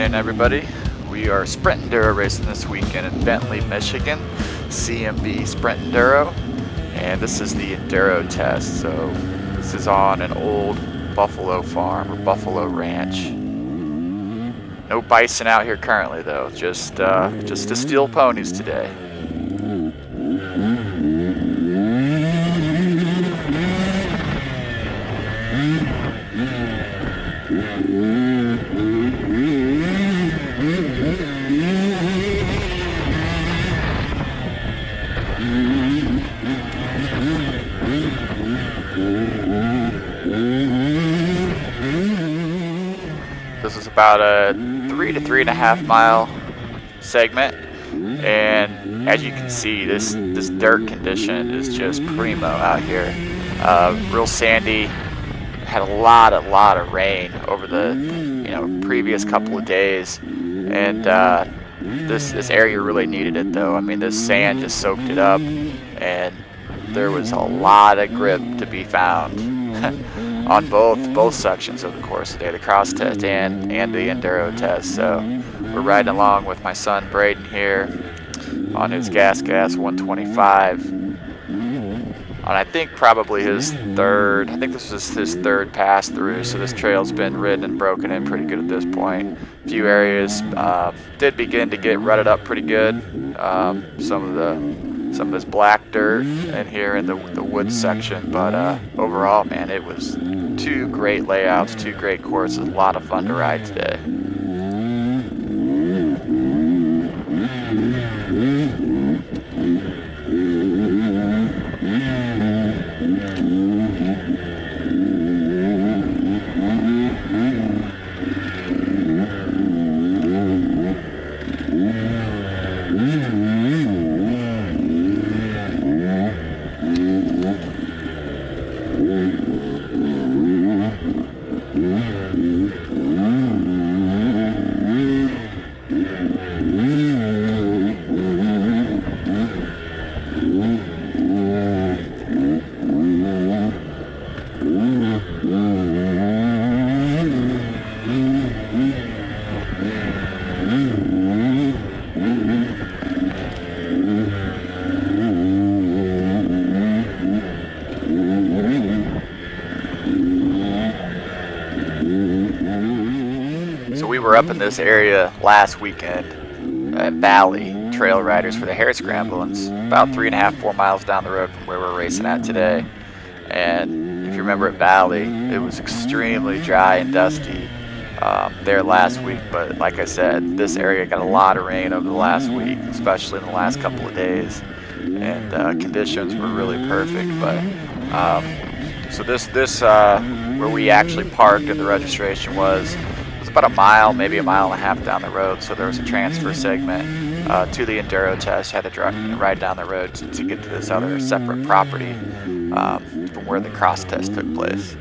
afternoon, everybody. We are Sprint Enduro racing this weekend in Bentley, Michigan, CMB Sprint Enduro, and this is the Enduro test. So this is on an old buffalo farm or buffalo ranch. No bison out here currently, though. Just the steel ponies today. This is about a 3 to 3.5 mile segment, and as you can see, this dirt condition is just primo out here. Real sandy. Had a lot of rain over the previous couple of days, and this area really needed it, though. I mean, this sand just soaked it up, and there was a lot of grip to be found on both sections of the course today, the cross test and the enduro test. So we're riding along with my son Braden here on his gas 125, on I think probably his third. I think this was his third pass through, so this trail's been ridden and broken in pretty good at this point. A few areas did begin to get rutted up pretty good. Some of this black dirt in here in the woods section, but overall, man, it was two great layouts, two great courses, a lot of fun to ride today. So we were up in this area last weekend at Valley Trail Riders for the Hare Scramble, and it's about 3.5-4 miles down the road from where we're racing at today. And if you remember at Valley, it was extremely dry and dusty there last week, but like I said, this area got a lot of rain over the last week, especially in the last couple of days, and conditions were really perfect. But so this where we actually parked and the registration was about a mile, maybe 1.5 miles down the road. So there was a transfer segment to the enduro test. Had to ride down the road to get to this other separate property from where the cross test took place.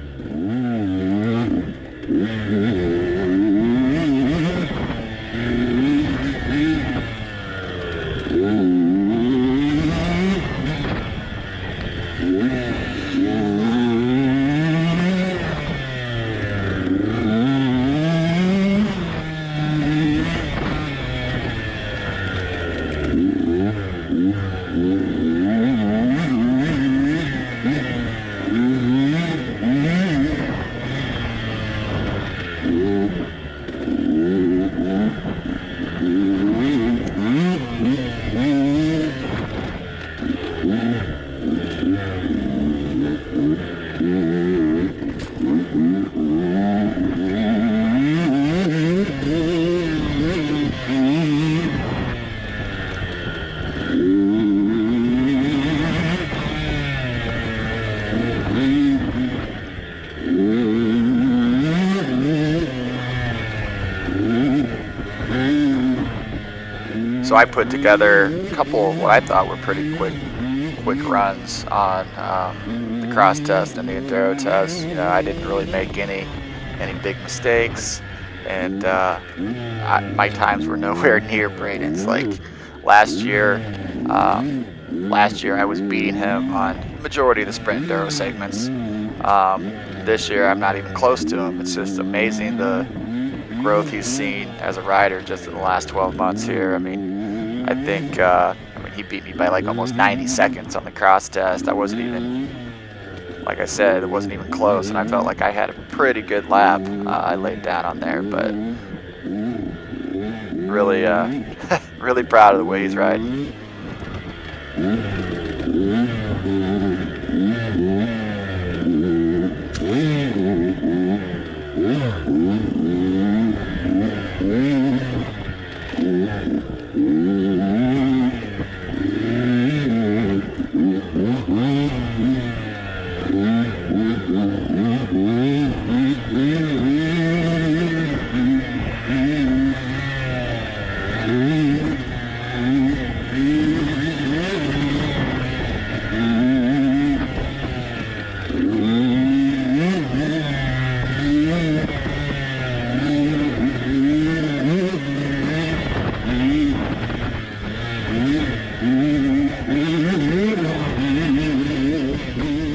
So I put together a couple of what I thought were pretty quick runs on the cross test and the enduro test. You know, I didn't really make any big mistakes, and my times were nowhere near Braden's. Like last year I was beating him on the majority of the sprint enduro segments. This year I'm not even close to him. It's just amazing the growth he's seen as a rider just in the last 12 months here. I mean, I think he beat me by like almost 90 seconds on the cross test. I wasn't even, like I said, it wasn't even close, and I felt like I had a pretty good lap I laid down on there, but really, really proud of the way he's riding.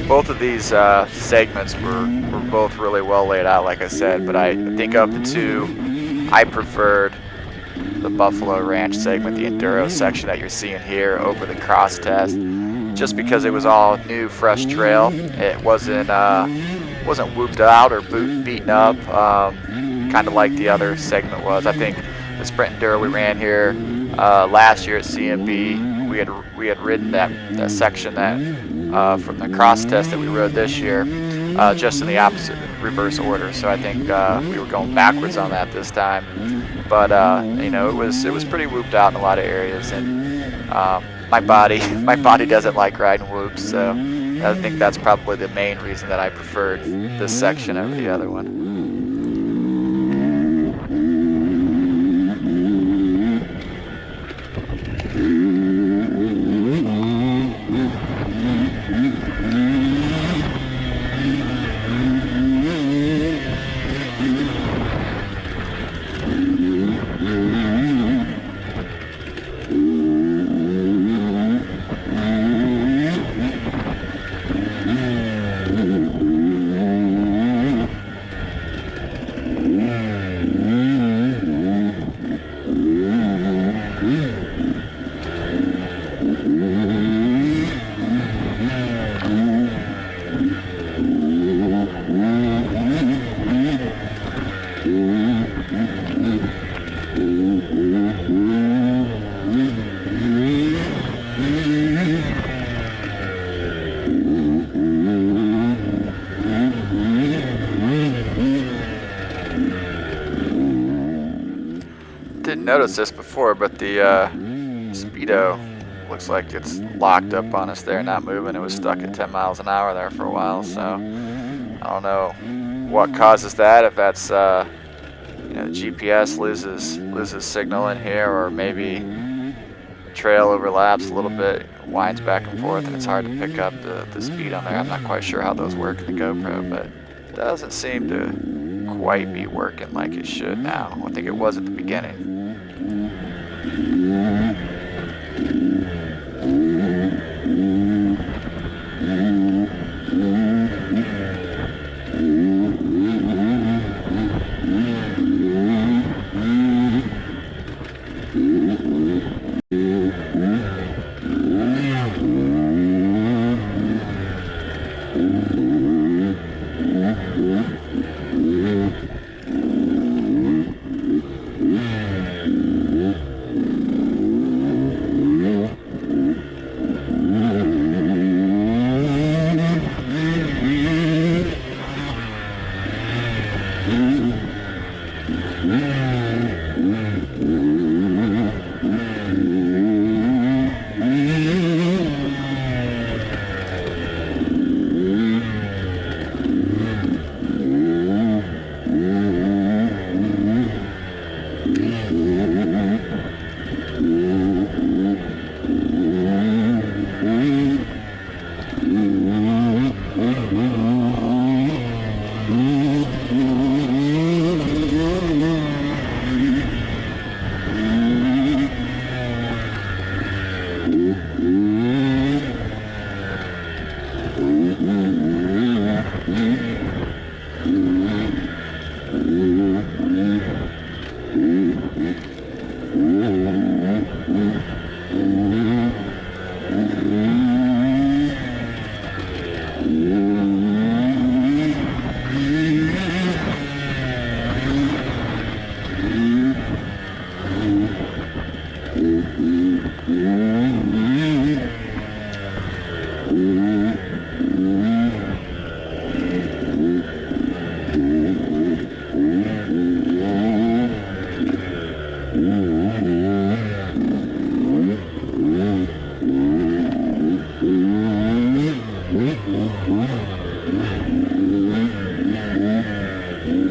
Both of these segments were both really well laid out, like I said, but I think of the two, I preferred the Buffalo Ranch segment, the Enduro section that you're seeing here, over the cross test, just because it was all new, fresh trail. It wasn't whooped out or beaten up, kind of like the other segment was. I think the Sprint Enduro we ran here last year at CMB, we had ridden that section that from the cross test that we rode this year, just in the opposite reverse order. So I think we were going backwards on that this time. But you know, it was pretty whooped out in a lot of areas, and my body doesn't like riding whoops, so I think that's probably the main reason that I preferred this section over the other one. Didn't notice this before, but the Speedo looks like it's locked up on us there, not moving. It was stuck at 10 miles an hour there for a while, so I don't know what causes that, if that's you know, the GPS loses signal in here, or maybe the trail overlaps a little bit, winds back and forth, and it's hard to pick up the speed on there. I'm not quite sure how those work in the GoPro, but it doesn't seem to quite be working like it should now. I think it was at the beginning.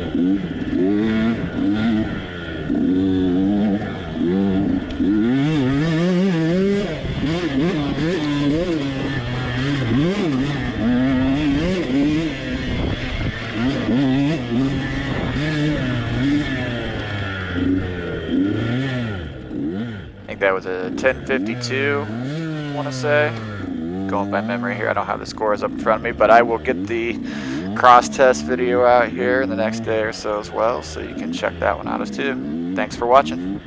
I think that was a 10:52, I want to say. Going by memory here, I don't have the scores up in front of me, but I will get the cross test video out here in the next day or so as well, so you can check that one out as too. Thanks for watching.